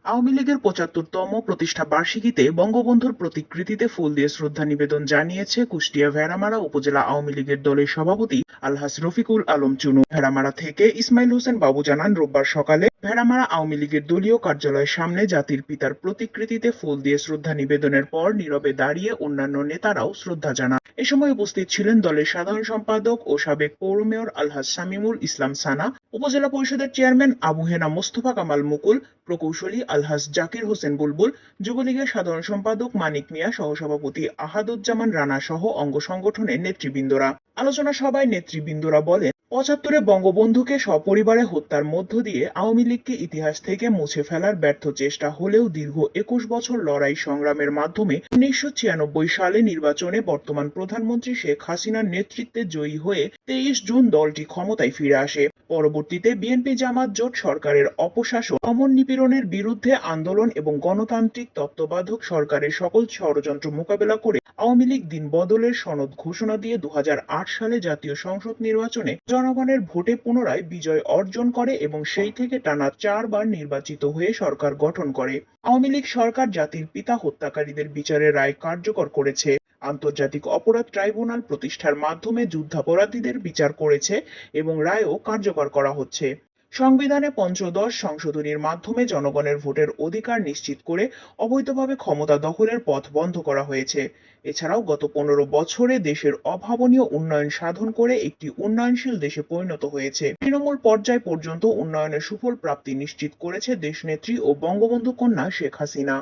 আওয়ামী লীগের ৭৫তম প্রতিষ্ঠা বার্ষিকীতে বঙ্গবন্ধুর প্রতিকৃতিতে ফুল দিয়ে শ্রদ্ধা নিবেদন জানিয়েছে কুষ্টিয়া ভেড়ামারা উপজেলা আওয়ামী লীগের দলের সভাপতি আলহাজ রফিকুল আলম চুনু। ভেড়ামারা থেকে ইসমাইল হোসেন বাবু জানান, রোববার সকালে ভেড়ামারা আওয়ামী লীগের দলীয় কার্যালয়ের সামনে জাতির পিতার প্রতিকৃতিতে ফুল দিয়ে শ্রদ্ধা নিবেদনের পর নীরবে দাঁড়িয়ে অন্যান্য নেতারাও শ্রদ্ধা জানান। এ সময় উপস্থিত ছিলেন দলের সাধারণ সম্পাদক ও সাবেক পৌর মেয়র আলহাজ শামীমুল ইসলাম সানা, উপজেলা পরিষদের চেয়ারম্যান আবু হেনা মোস্তফা কামাল মুকুল, প্রকৌশলী আলহাজ জাকির হোসেন বুলবুল, যুবলীগের সাধারণ সম্পাদক মানিক মিয়া, সহসভাপতি আহাদুজ্জামান রানা সহ অঙ্গ সংগঠনের নেতৃবৃন্দরা। আলোচনা সভায় নেতৃবৃন্দরা বলেন, ৭৫-এ বঙ্গবন্ধুকে সপরিবারে হত্যার মধ্য দিয়ে আওয়ামী লীগকে ইতিহাস থেকে মুছে ফেলার ব্যর্থ চেষ্টা হলেও দীর্ঘ ২১ বছর লড়াই সংগ্রামের মাধ্যমে ১৯৯৬ সালে নির্বাচনে বর্তমান প্রধানমন্ত্রী শেখ হাসিনার নেতৃত্বে জয়ী হয়ে ২৩ জুন দলটি ক্ষমতায় ফিরে আসে। পরবর্তীতে বিএনপি জামাত জোট সরকারের অপশাসন, অমন নিপীড়নের বিরুদ্ধে আন্দোলন এবং গণতান্ত্রিক তত্ত্বাবধায়ক সরকারের সকল ষড়যন্ত্র মোকাবেলা করে আওয়ামী লীগ দিন বদলের সনদ ঘোষণা দিয়ে ২০০৮ সালে জাতীয় সংসদ নির্বাচনে জনগণের ভোটে পুনরায় বিজয় অর্জন করে এবং সেই থেকে টানা ৪ বার নির্বাচিত হয়ে সরকার গঠন করে। আওয়ামী লীগ সরকার জাতির পিতা হত্যাকারীদের বিচারের রায় কার্যকর করেছে, আন্তর্জাতিক অপরাধ ট্রাইব্যুনাল প্রতিষ্ঠার মাধ্যমে যুদ্ধাপরাধীদের বিচার করেছে এবং রায়ও কার্যকর করা হচ্ছে। সংবিধানে পঞ্চদশ সংশোধনীর মাধ্যমে জনগণের ভোটের অধিকার নিশ্চিত করে অবৈধভাবে ক্ষমতা দখলের পথ বন্ধ করা হয়েছে। এছাড়াও গত ১৫ বছরে দেশের অভাবনীয় উন্নয়ন সাধন করে একটি উন্নয়নশীল দেশে পরিণত হয়েছে। তৃণমূল পর্যায় পর্যন্ত উন্নয়নের সুফল প্রাপ্তি নিশ্চিত করেছে দেশনেত্রী ও বঙ্গবন্ধু কন্যা শেখ হাসিনা।